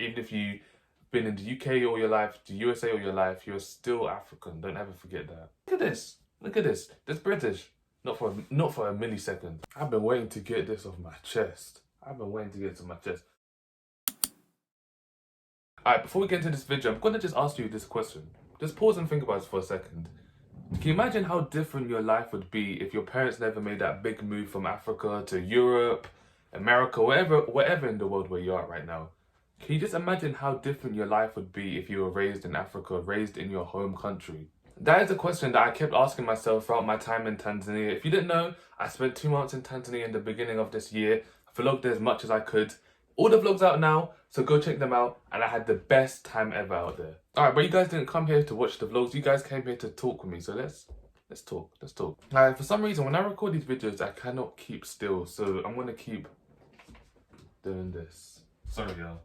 Even if you've been in the UK all your life, the USA all your life, you're still African. Don't ever forget that. Look at this. Look at this. This British. Not for a millisecond. I've been waiting to get this off my chest. I've been waiting to get it off my chest. Alright, before we get into this video, I'm gonna just ask you this question. Just pause and think about this for a second. Can you imagine how different your life would be if your parents never made that big move from Africa to Europe, America, wherever in the world where you are right now? Can you just imagine how different your life would be if you were raised in Africa, raised in your home country? That is a question that I kept asking myself throughout my time in Tanzania. If you didn't know, I spent 2 months in Tanzania in the beginning of this year. I vlogged as much as I could. All the vlogs out now, so go check them out. And I had the best time ever out there. Alright, but you guys didn't come here to watch the vlogs. You guys came here to talk with me. So let's talk. Alright, for some reason, when I record these videos, I cannot keep still. So I'm going to keep doing this. Sorry, y'all.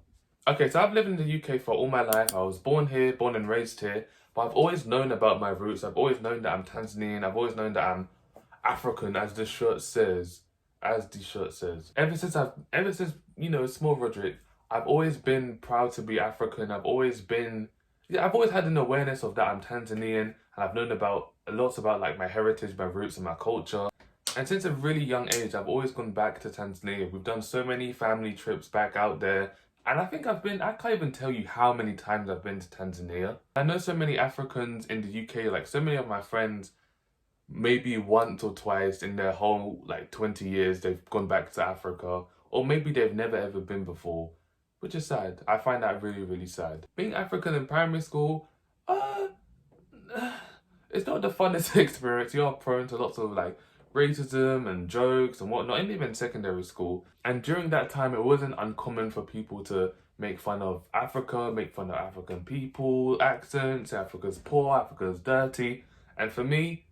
Okay, so I've lived in the UK for all my life. I was born here, born and raised here. But I've always known about my roots. I've always known that I'm Tanzanian. I've always known that I'm African, as the shirt says. Ever since, you know, small Roderick, I've always been proud to be African. I've always had an awareness of that I'm Tanzanian, and I've known about lots about like my heritage, my roots, and my culture. And since a really young age, I've always gone back to Tanzania. We've done so many family trips back out there. And I think I can't even tell you how many times I've been to Tanzania. I know so many Africans in the UK, like so many of my friends, maybe once or twice in their whole like 20 years, they've gone back to Africa. Or maybe they've never ever been before, which is sad. I find that really, really sad. Being African in primary school, it's not the funnest experience. You are prone to lots of like racism and jokes and whatnot, and even secondary school. And during that time, it wasn't uncommon for people to make fun of Africa, make fun of African people, accents, Africa's poor, Africa's dirty. And for me,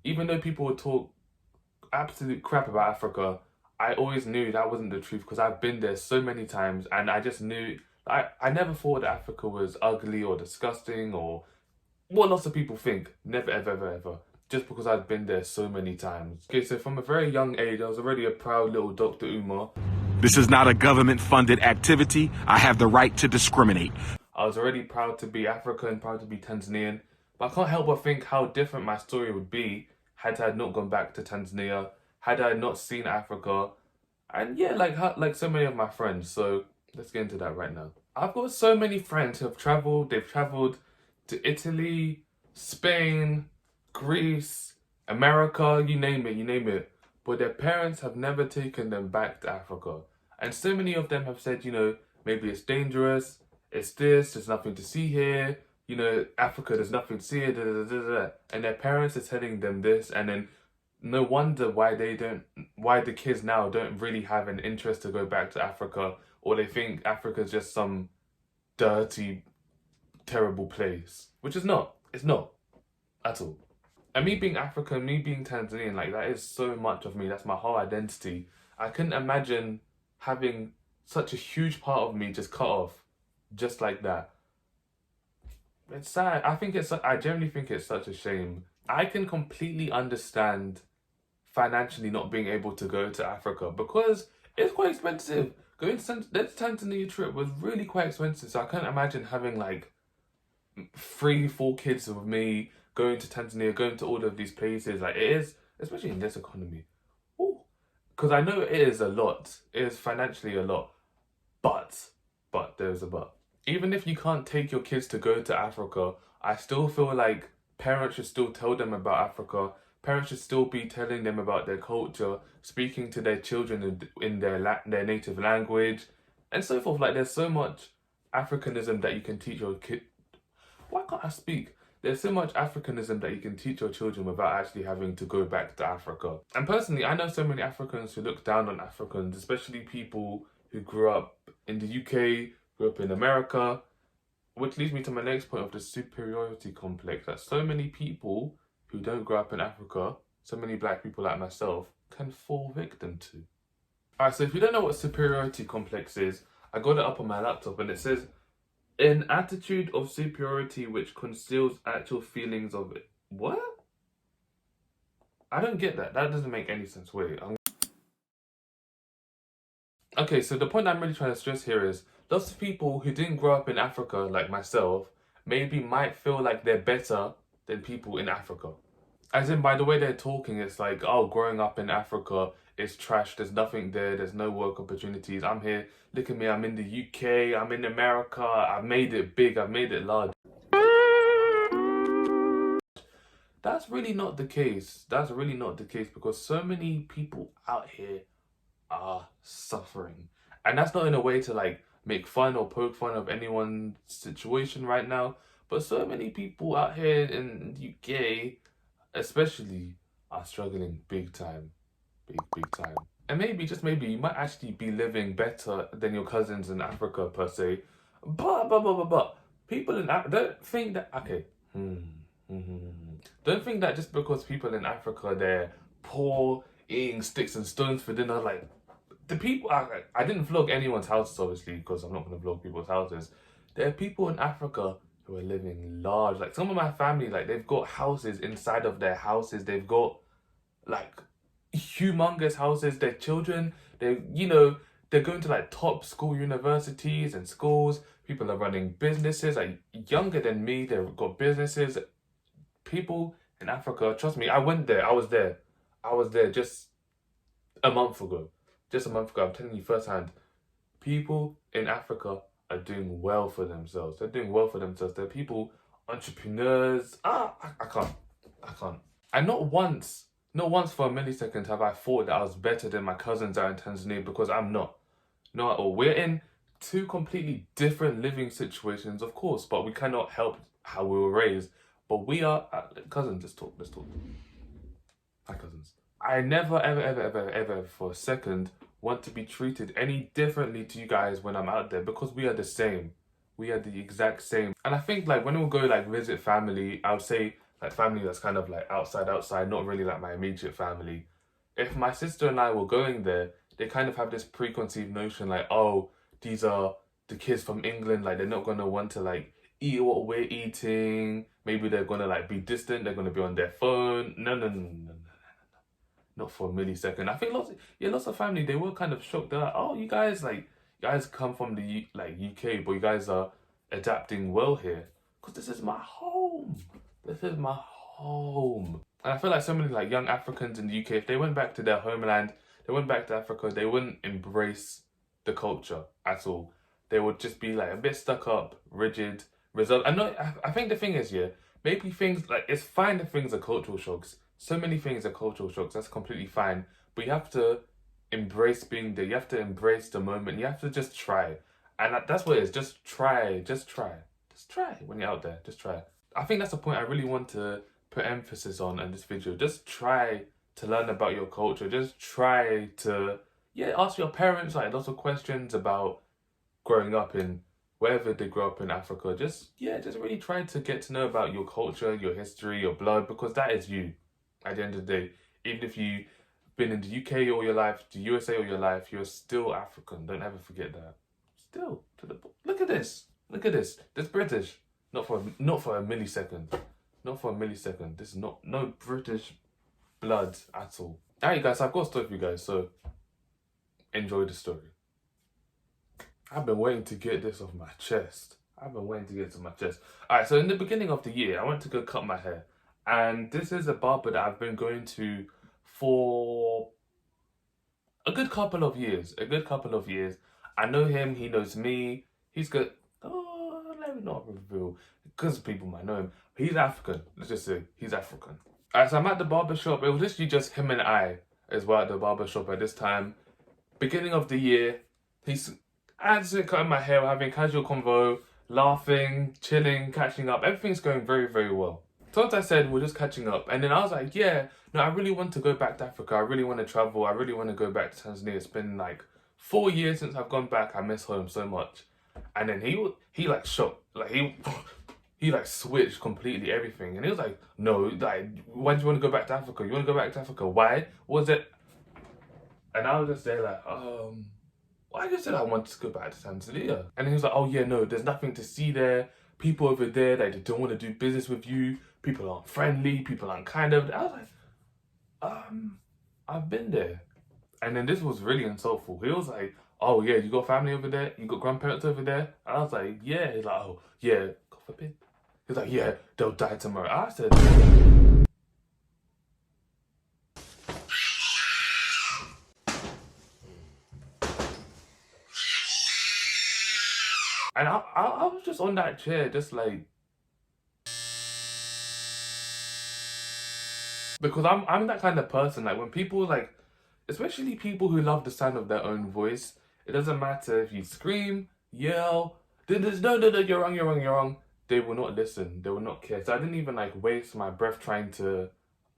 even though people would talk absolute crap about Africa, I always knew that wasn't the truth because I've been there so many times, and I just knew, I never thought that Africa was ugly or disgusting or what lots of people think. Never, ever, ever, ever. Just because I'd been there so many times. Okay, so from a very young age, I was already a proud little Dr. Umar. This is not a government-funded activity. I have the right to discriminate. I was already proud to be African, proud to be Tanzanian. But I can't help but think how different my story would be had I not gone back to Tanzania, had I not seen Africa. And yeah, like so many of my friends. So let's get into that right now. I've got so many friends who have traveled. They've traveled to Italy, Spain, Greece, America, you name it. But their parents have never taken them back to Africa. And so many of them have said, you know, maybe it's dangerous, it's this, there's nothing to see here, you know, Africa, there's nothing to see here, And their parents are telling them this, and then no wonder why the kids now don't really have an interest to go back to Africa, or they think Africa's just some dirty, terrible place. Which is not. It's not. At all. And me being African, me being Tanzanian, like that is so much of me. That's my whole identity. I couldn't imagine having such a huge part of me just cut off, just like that. It's sad. I generally think it's such a shame. I can completely understand financially not being able to go to Africa because it's quite expensive. Going to this Tanzania trip was really quite expensive. So I can't imagine having like 3-4 kids with me, going to Tanzania, going to all of these places. Like it is, especially in this economy. Because I know it is a lot. It is financially a lot. But there's a but. Even if you can't take your kids to go to Africa, I still feel like parents should still tell them about Africa. Parents should still be telling them about their culture, speaking to their children in their native language, and so forth. Like there's so much Africanism that you can teach your kid. Why can't I speak? There's so much Africanism that you can teach your children without actually having to go back to Africa. And personally, I know so many Africans who look down on Africans, especially people who grew up in the UK, grew up in America, which leads me to my next point of the superiority complex, that so many people who don't grow up in Africa, so many black people like myself, can fall victim to. Alright, so if you don't know what superiority complex is, I got it up on my laptop and it says, an attitude of superiority which conceals actual feelings of it. What? I don't get that. That doesn't make any sense. Wait. Okay, so the point I'm really trying to stress here is lots of people who didn't grow up in Africa, like myself, maybe might feel like they're better than people in Africa. As in, by the way they're talking, it's like, oh, growing up in Africa is trash. There's nothing there. There's no work opportunities. I'm here. Look at me. I'm in the UK. I'm in America. I've made it big. I've made it large. That's really not the case. That's really not the case because so many people out here are suffering. And that's not in a way to like make fun or poke fun of anyone's situation right now. But so many people out here in the UK, especially, are struggling big time. Big time. And maybe, just maybe, you might actually be living better than your cousins in Africa per se. But people in Africa don't think that. Okay. Don't think that just because people in Africa they're poor, eating sticks and stones for dinner, like the people. I didn't vlog anyone's houses obviously because I'm not gonna vlog people's houses. There are people in Africa who are living large. Like some of my family, like they've got houses inside of their houses. They've got like humongous houses. Their children, they're going to like top school universities and schools. People are running businesses, like younger than me. They've got businesses. People in Africa, trust me, I went there. I was there just a month ago. Just a month ago. I'm telling you firsthand. People in Africa are doing well for themselves. They're doing well for themselves. They're people, entrepreneurs. I can't. And not once for a millisecond have I thought that I was better than my cousins are in Tanzania, because I'm not. Not at all. We're in two completely different living situations, of course, but we cannot help how we were raised. But we are cousins. Let's talk. Hi, cousins. I never, ever for a second want to be treated any differently to you guys when I'm out there, because we are the same. We are the exact same. And I think like when we go like visit family, I would say like family that's kind of like outside, not really like my immediate family. If my sister and I were going there, they kind of have this preconceived notion like, oh, these are the kids from England, like they're not gonna want to like eat what we're eating. Maybe they're gonna like be distant, they're gonna be on their phone. No. Not for a millisecond. I think lots of family, they were kind of shocked. They're like, oh, you guys come from the UK, but you guys are adapting well here. Because this is my home. This is my home. And I feel like so many like young Africans in the UK, if they went back to their homeland, they went back to Africa, they wouldn't embrace the culture at all. They would just be like a bit stuck up, rigid, reserved. I think the thing is, yeah, maybe things like, it's fine if things are cultural shocks. So many things are cultural shocks. That's completely fine. But you have to embrace being there. You have to embrace the moment. You have to just try. And that's what it is. Just try. Just try. Just try when you're out there. Just try. I think that's the point I really want to put emphasis on in this video. Just try to learn about your culture. Just try to, ask your parents like lots of questions about growing up in wherever they grew up in Africa. Just really try to get to know about your culture, your history, your blood, because that is you. At the end of the day, even if you've been in the UK all your life, the USA all your life, you're still African. Don't ever forget that. Still, look at this. This British. Not for a millisecond. Not for a millisecond. This is no British blood at all. Alright, guys, I've got a story for you guys, so enjoy the story. I've been waiting to get this off my chest. Alright, so in the beginning of the year, I went to go cut my hair. And this is a barber that I've been going to for a good couple of years. I know him, he knows me. He's good. Oh, let me not reveal, because people might know him. He's African. Let's just say he's African. Alright, so I'm at the barber shop. It was literally just him and I as well at the barber shop at this time. Beginning of the year, I had to cutting my hair, having casual convo, laughing, chilling, catching up. Everything's going very, very well. So as I said, we're just catching up. And then I was like, I really want to go back to Africa. I really want to travel. I really want to go back to Tanzania. It's been like 4 years since I've gone back. I miss home so much. And then he like shocked. Like he like switched completely everything. And he was like, no, like, why do you want to go back to Africa? You want to go back to Africa? Why? What was it? And I was just there like, well, I just said I wanted to go back to Tanzania. And he was like, oh yeah, no, there's nothing to see there. People over there, they don't want to do business with you. People aren't friendly. People aren't kind of. I was like, I've been there. And then this was really insultful. He was like, oh yeah, you got family over there? You got grandparents over there? And I was like, yeah. He's like, oh yeah, God forbid. He's like, yeah, they'll die tomorrow. I said, and I was just on that chair, just like, because I'm that kind of person. Like when people like, especially people who love the sound of their own voice, it doesn't matter if you scream, yell, there's no, you're wrong, you're wrong, you're wrong. They will not listen. They will not care. So I didn't even like waste my breath trying to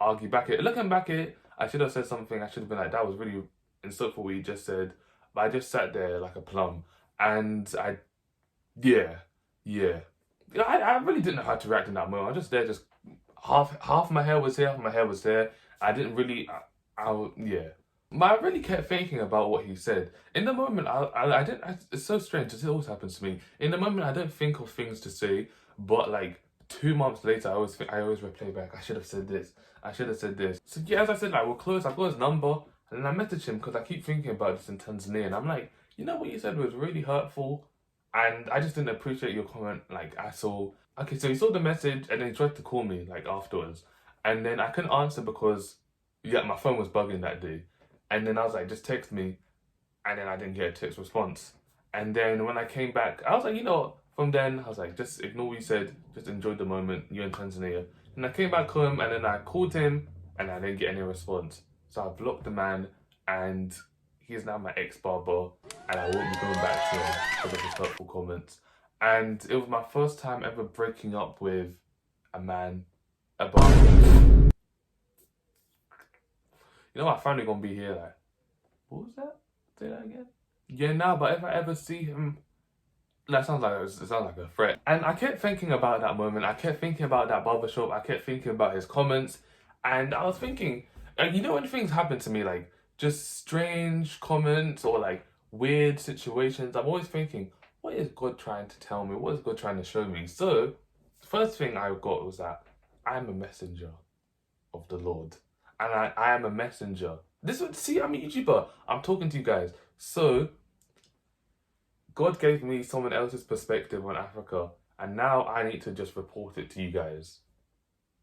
argue back it. Looking back at it, I should have said something. I should have been like, that was really insightful what you just said. But I just sat there like a plum. And yeah, yeah. I really didn't know how to react in that moment. I was just there, just half my hair was here, half my hair was there. I didn't really, yeah. But I really kept thinking about what he said. In the moment, I didn't. It's so strange. This always happens to me. In the moment, I don't think of things to say. But like 2 months later, I always replay back. I should have said this. I should have said this. So yeah, as I said, like we're close. I've got his number, and then I messaged him because I keep thinking about this in Tanzania, and I'm like, you know what you said was really hurtful, and I just didn't appreciate your comment. Like I saw. Okay, so he saw the message, and then he tried to call me like afterwards, and then I couldn't answer because yeah, my phone was bugging that day. And then I was like, just text me. And then I didn't get a text response. And then when I came back, I was like, you know what? From then, I was like, just ignore what you said. Just enjoy the moment. You're in Tanzania. And I came back home and then I called him and I didn't get any response. So I blocked the man and he's now my ex-barber. And I won't be going back to him because of his hurtful comments. And it was my first time ever breaking up with a man, a barber. You know, my family gonna be here like, what was that? Say that again? Yeah, nah, but if I ever see him, that sounds like it sounds like a threat. And I kept thinking about that moment. I kept thinking about that barbershop. I kept thinking about his comments, and I was thinking, you know, when things happen to me, like just strange comments or like weird situations, I'm always thinking, what is God trying to tell me? What is God trying to show me? So, the first thing I got was that I'm a messenger of the Lord. And I am a messenger. This would see, I'm a YouTuber. I'm talking to you guys. So God gave me someone else's perspective on Africa, and now I need to just report it to you guys.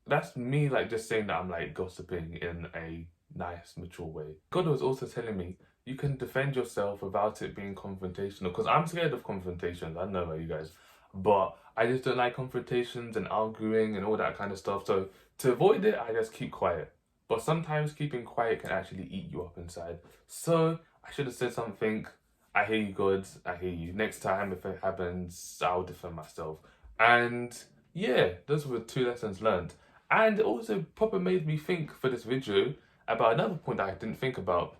That's me like just saying that I'm like gossiping in a nice, mature way. God was also telling me you can defend yourself without it being confrontational, because I'm scared of confrontations. I know about you guys, but I just don't like confrontations and arguing and all that kind of stuff. So to avoid it, I just keep quiet. But sometimes keeping quiet can actually eat you up inside. So I should have said something. I hear you, God. I hear you. Next time, if it happens, I'll defend myself. And yeah, those were 2 lessons learned. And it also proper made me think for this video about another point that I didn't think about.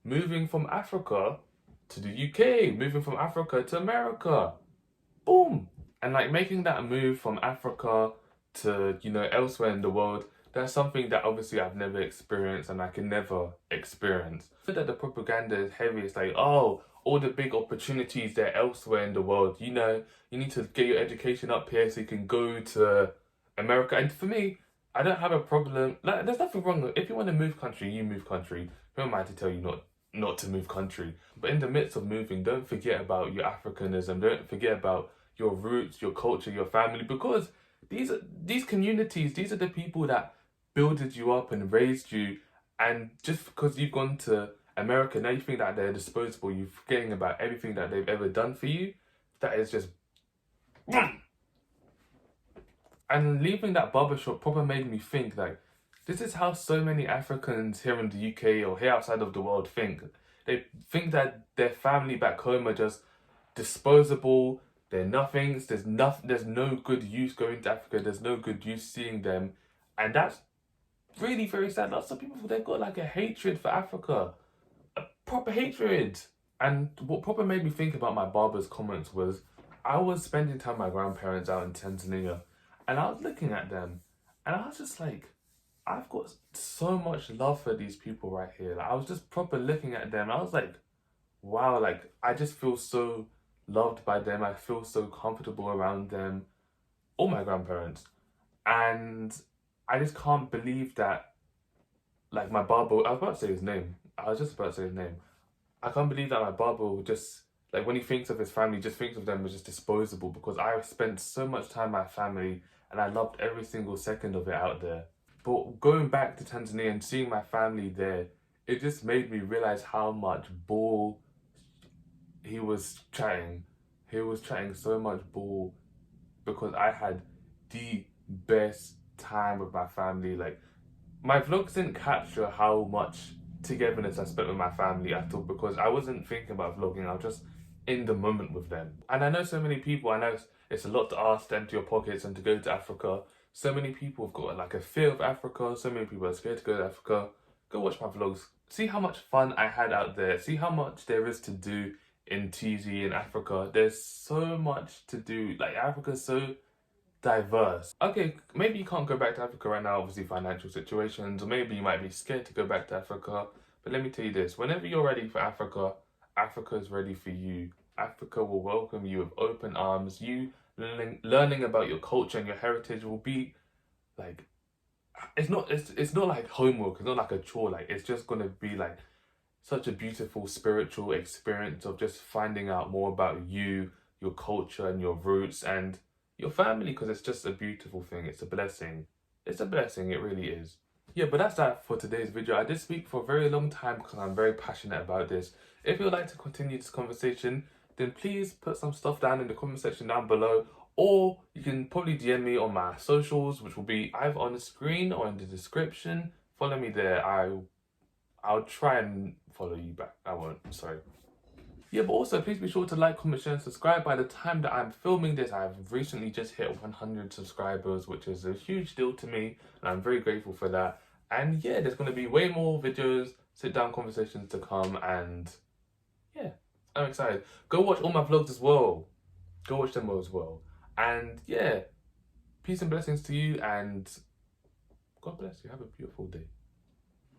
Moving from Africa to the UK, moving from Africa to America. Boom! And like making that move from Africa to, you know, elsewhere in the world, that's something that obviously I've never experienced and I can never experience. That the propaganda is heavy. It's like, oh, all the big opportunities there elsewhere in the world. You know, you need to get your education up here so you can go to America. And for me, I don't have a problem. Like, there's nothing wrong. If you want to move country, you move country. Who am I to tell you not to move country? But in the midst of moving, don't forget about your Africanism. Don't forget about your roots, your culture, your family, because these communities, these are the people that builded you up and raised you, and just because you've gone to America, now you think that they're disposable, you're forgetting about everything that they've ever done for you. That is just... And leaving that barbershop proper made me think, like, this is how so many Africans here in the UK or here outside of the world think. They think that their family back home are just disposable, they're nothings, there's no good use going to Africa, there's no good use seeing them, and that's really very sad. Lots of people, they've got like a hatred for Africa, a proper hatred. And what proper made me think about my barber's comments was, I was spending time with my grandparents out in Tanzania, and I was looking at them, and I was just like, I've got so much love for these people right here. Like, I was just proper looking at them, and I was like, wow, like I just feel so loved by them. I feel so comfortable around them, all my grandparents, and I just can't believe that, like, my barber, I was about to say his name. I was just about to say his name. I can't believe that my barber will just, like, when he thinks of his family, just thinks of them as just disposable, because I spent so much time with my family and I loved every single second of it out there. But going back to Tanzania and seeing my family there, it just made me realize how much bull he was chatting. He was chatting so much bull because I had the best time with my family. Like, my vlogs didn't capture how much togetherness I spent with my family at all, because I wasn't thinking about vlogging. I was just in the moment with them. And I know so many people, I know it's a lot to ask to empty your pockets and to go to Africa. So many people have got like a fear of Africa. So many people are scared to go to Africa. Go watch my vlogs. See how much fun I had out there. See how much there is to do in TZ in Africa. There's so much to do. Like, Africa's so diverse. Okay, maybe you can't go back to Africa right now, obviously financial situations, or maybe you might be scared to go back to Africa. But let me tell you this, whenever you're ready for Africa, Africa is ready for you. Africa will welcome you with open arms. You learning about your culture and your heritage will be like, it's not like homework, it's not like a chore, like it's just gonna be like such a beautiful spiritual experience of just finding out more about you, your culture and your roots and your family, because it's just a beautiful thing. It's a blessing. It's a blessing, it really is. Yeah, but that's that for today's video. I did speak for a very long time because I'm very passionate about this. If you'd like to continue this conversation, then please put some stuff down in the comment section down below, or you can probably DM me on my socials, which will be either on the screen or in the description. Follow me there. I'll try and follow you back. I won't, sorry. Yeah, but also please be sure to like, comment, share and subscribe. By the time that I'm filming this, I've recently just hit 100 subscribers, which is a huge deal to me, and I'm very grateful for that. And yeah, there's going to be way more videos, sit down conversations to come, and yeah, I'm excited. Go watch all my vlogs as well. Go watch them as well. And yeah, peace and blessings to you, and God bless you. Have a beautiful day.